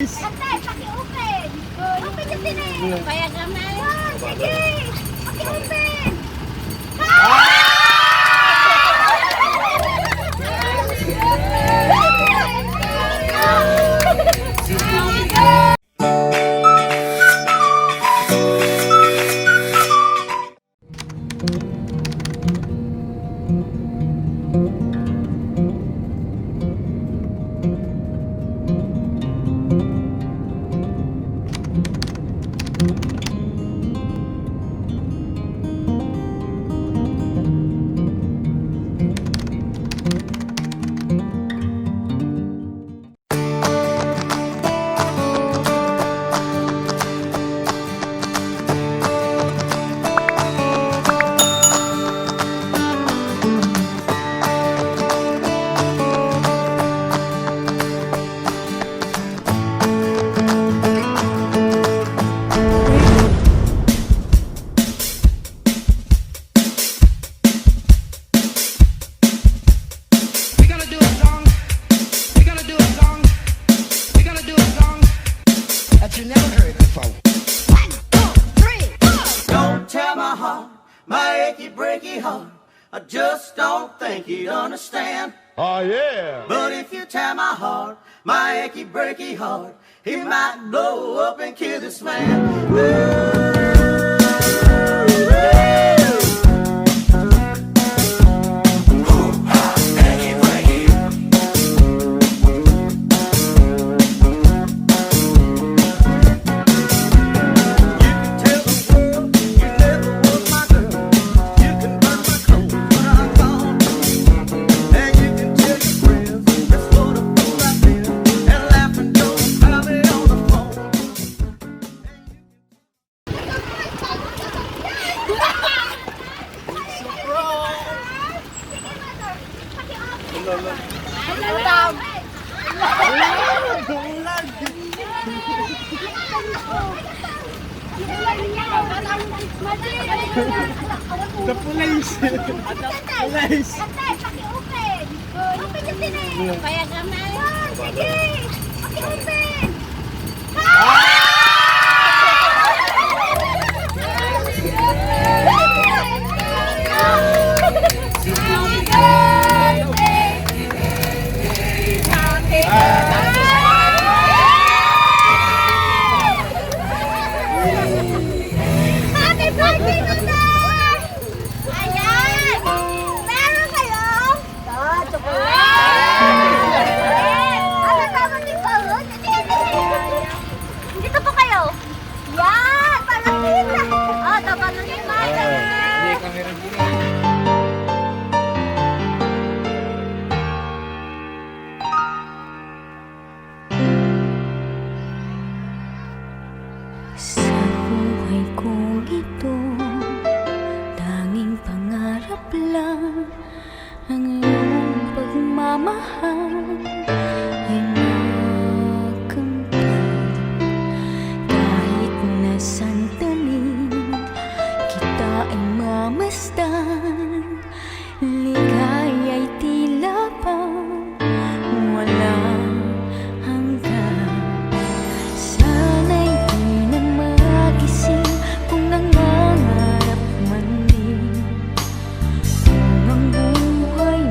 Ate, paki-open. Open yung tinig. Kaya naman. Sige. Paki-open. You never heard before. 1, 2, 3, 4. Don't tear my heart, my achy breaky heart. I just don't think you'd understand. Oh yeah. But if you tear my heart, my achy breaky heart, he might blow up and kill this man. The police! Police! Ate, paki-open! Open yung tinig! Kaya naman! Sige! Paki-open! Happy birthday, Nanay! Ayan! Meron kayo? Chocolate! Ano naman yung bawon? Dito po kayo. Yan! Parang kita! Ah, dapat lang yung mother! Sa buhay kong ito, tanging pangarap lang ang iyong pagmamahal ay makamtan. Kahit na sandali kita ay mamasdan, ligaya'y tila pa walang hanggan. Sana'y di na magising kung nangangarap man din, kung ang buhay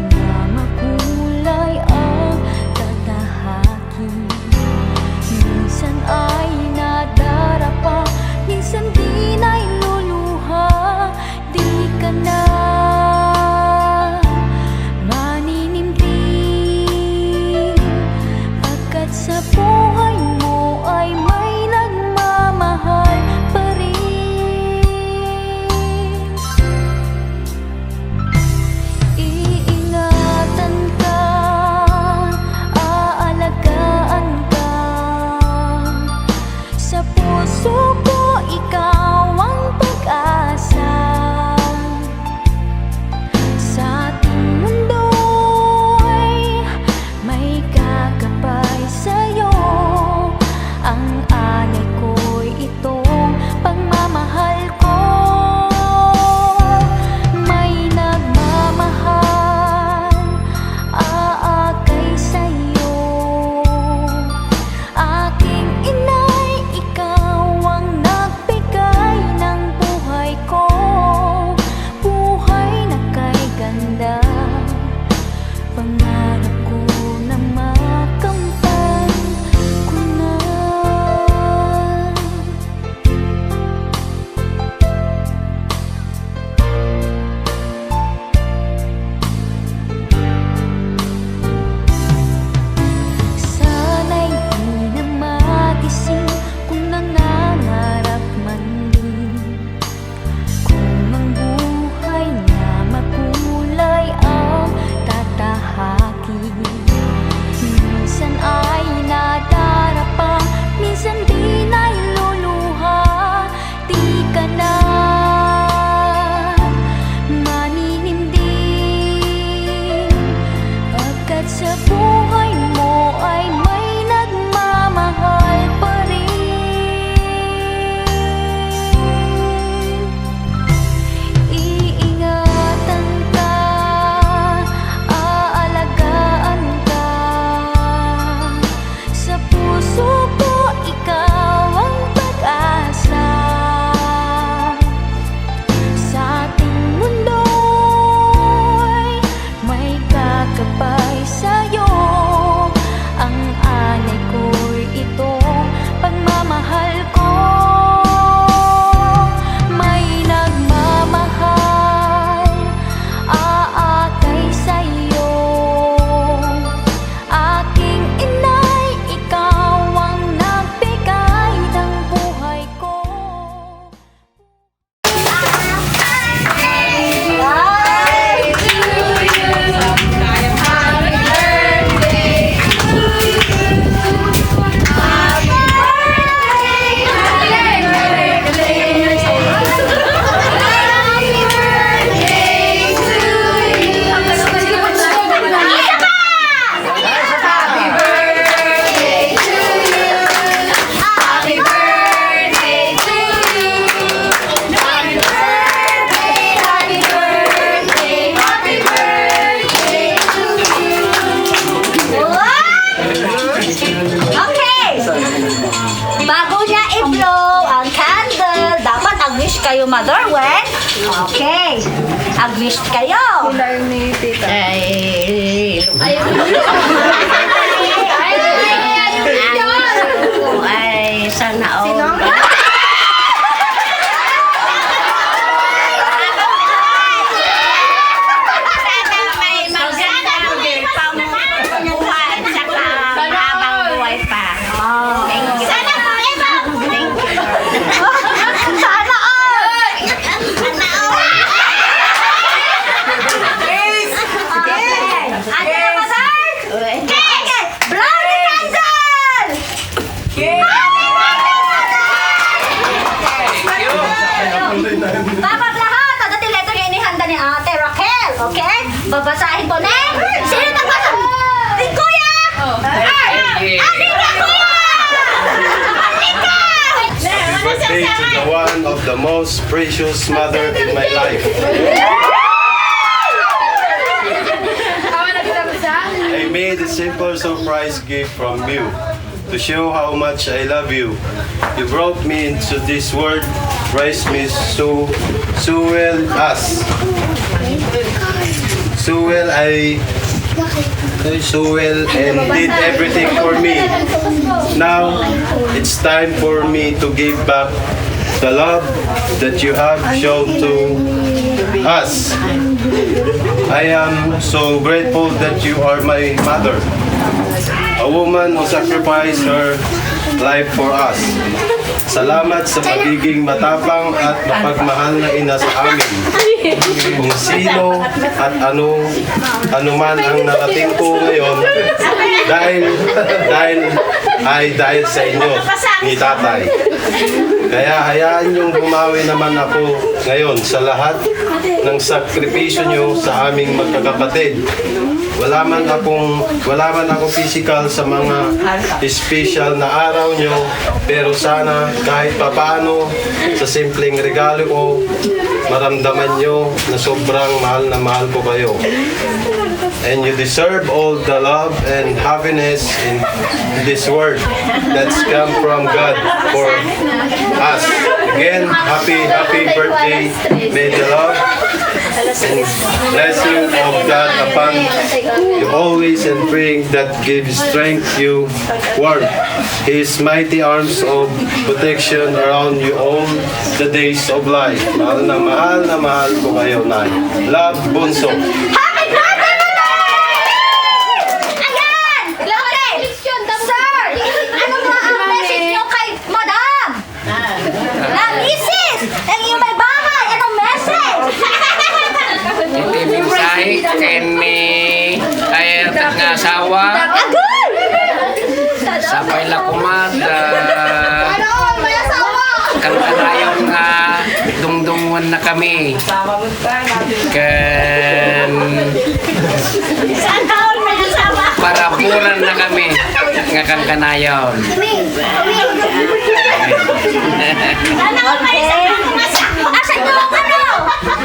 Mother Wen. Okay.Ag-wish kayo. Ay, sana all. Dapat lahat, dadating letter yung inihanda ni Ate Racquel, okay? Babasahin ko na. Sino nagbasa? Si Kuya! Ay! Alika, Kuya! Alika! Happy birthday to the one of the most precious mother in my life. I made a simple surprise gift from you to show how much I love you. You brought me into this world, raised me so well and did everything for me. Now it's time for me to give back the love that you have shown to us. I am so grateful that you are my mother, a woman who sacrificed her life for us. Salamat sa pagiging matapang at mapagmahal na ina sa amin. Kung sino at anuman ang narating ko ngayon, dahil sa inyo ni tatay. Kaya hayaan niyong bumawi naman ako ngayon sa lahat ng sakripisyo niyo sa aming magkakapatid. Wala man ako physical sa mga special na araw nyo, pero sana kahit papaano sa simpleng regalo ko, maramdaman nyo na sobrang mahal na mahal ko kayo. And you deserve all the love and happiness in this world that's come from God for us. Again, happy birthday. May the love and blessing of God upon you always, and praying that gives strength you warmth. His mighty arms of protection around you all the days of life. Mahal na mahal ko kayo, Nay. Love, Bunso. Happy birthday, Mother! Ayan! Lovely! Sir, ano nga ang message nyo kay Madam? Mrs. Ang iyong may bahay, anong message? Iti mensahe kini ay nga asawa Agul! sapay la kumada Ano? May asawa! kan nga dungdungan na kami kan Saan taon may asawa? paraburan na kami nga kanayon. Ano? May isang asan nyo ang ano?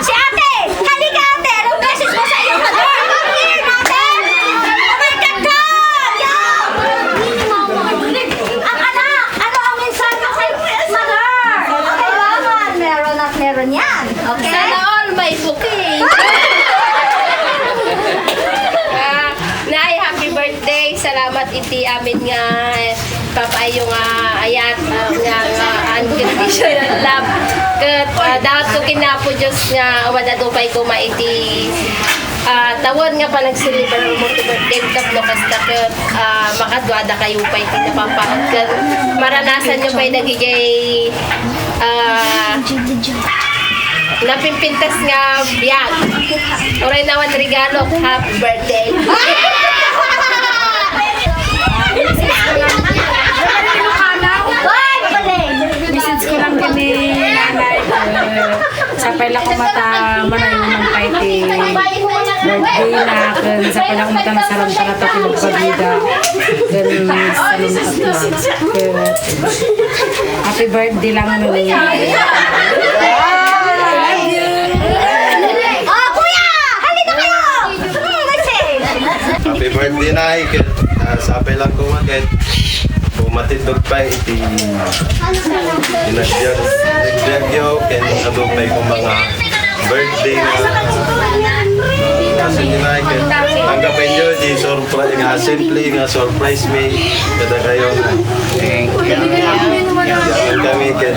Si ate! Halika ate! Anong message mo sa iyong mother? Come here, mother! Oh my God, God! Ang anak! Ano ang mensahe mo kay mother? Kailangan meron at meron yan. Okay? Sana all may booking. Nay, happy birthday. Salamat iti amin nga papayo nga ayat nga unconditional love. Kat dapat ko kinapo Diyos nga wala dupay ko maiti tawon nga pa nag-celebrate mo ti birthday tapno kasta kat makadwada kayo pa iti napapaot kat maranasan nyo pa nagigay napimpintas nga biyag. Oray naman regalo. Happy birthday. Message ko lang kini nanay. Sapay lang ko mata manayon ng fighting. Birthday na kan sapay lang ko mata masaram tara to pinagpagida. Then salon at happy birthday lang ano. Happy birthday, Nay. Sapay lang ko magkit. matindog pa iti inasiyagyo ken ano pa yung mga birthday na kasi nila ken tanggapin nyo di surprise nga simple nga surprise me kada kayo Thank you. yan kami ken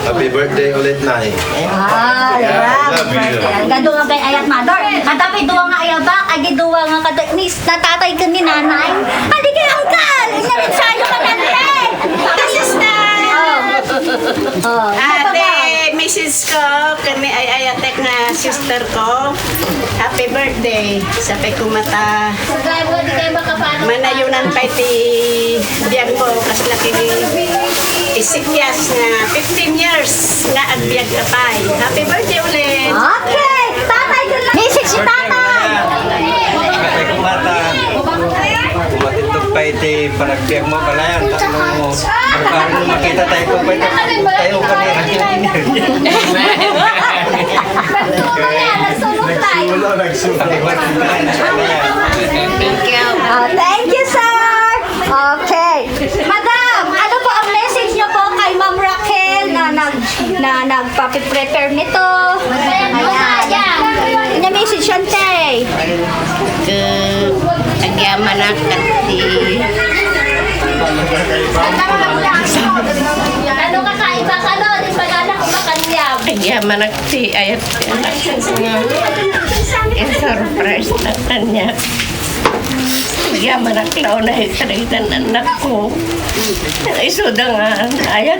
happy birthday ulit na love you. Gado nga kay ayat mother. Katapi duwa nga ayabak, agi duwa nga kadaknis natatay ka ni nanay. Adi kay uncle, inaminsayo ka nante. Sister. Oh. Ate, Mrs. ko, kami ay ayatek na sister ko. Happy birthday. Sabi ko mata. Manayunan pa iti biyag mo. Kas laki isikyas na 15 years nga agbyag ka pa. Happy birthday ulit. Okay. Tatay ko lang. Message si tatay. Kapag kumata, kumatintog pa iti panagbiyak mo kalayan. Tapos mo, parang makita tayo ko pa ito. Tayo pa ni engineer. Thank you, sir. Okay. Madam, ano po ang message niyo po kay Ma'am Racquel na nagpa-prepare nito? Ayan. Ano message yan, Tay? Agyaman na kasi. Ano kakaiba ka no? Di ba gana ko ba kanyam? Agyaman na kasi ayat surprise na kanya. Agyaman na klaw na ikaritan anak ko. Isudangan ayat.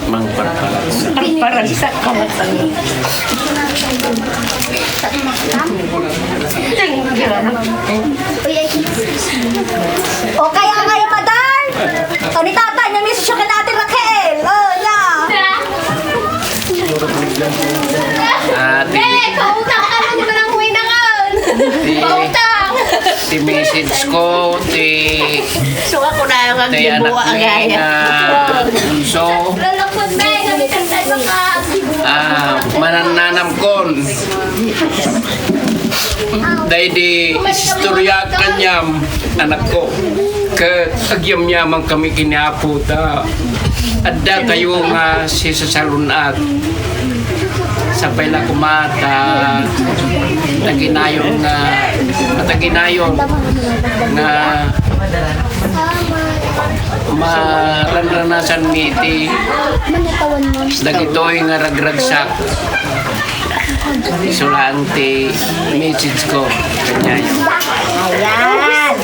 Mang parpalas. Paragsak ka matang. O kaya kayo, madam? O ni tatay, na message siya kay natin, Racquel. Oh, na. Pautang ka lang naman ang huwi na ngayon. Pautang. Ti message ko, So ako na yung ti anak agdibuwa ang ni gaya. na bunso, Lalakot na eh. Namitantan mo ka. manananam kon. Dahil di istorya kanyam anak ko. Kagyam niya man kami kinaputa. Adda kayo nga si sasalunat. Sapay la kumata. Taginayon na maranasan miti dagitoy nga ragragsak isulante message ko kanya yun. Ayan.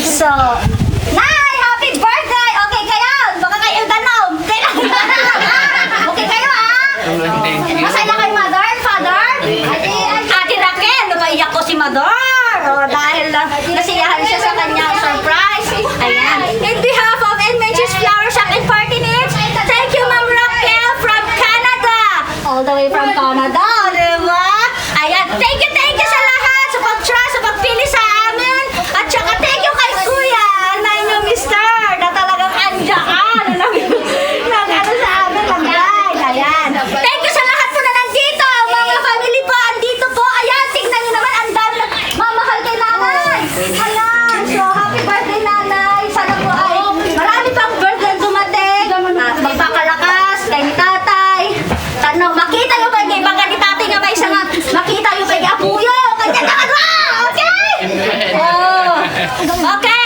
So, Nay, happy birthday! Okay kayo? Baka kayo danom. Okay kayo, ha? Thank you. Masaya kay mother, father? Ate Racquel, lumaiyak ko si mother. Dahil nasiyahan siya sa kanyang surprise. Ayan. In behalf of Inventions Flower Shop and Party Needs, thank you, Ma'am Racquel from Canada. All the way from Canada, di ba? Ayan. Thank you sa lahat, sa pag-trust, sa pagpili sa amin. At saka thank you kay Kuya, na inyong mister, na talagang andyan. Nag-ano sa amin, mag-guide. Ayan. Thank you sa lahat po na nandito. Mga family po, andito po. Ayan, tignan nyo naman, ang dami na mamahal kay nanay. Ayan. So, happy birthday, nanay. Sana po ay marami pang birthday dumating. Magpakalakas kay ni tatay. Tanong, makita yung kay baka ni tatay nga may isang makita yung kay apuyo. Kanya na ka. Okay? Oh. Okay.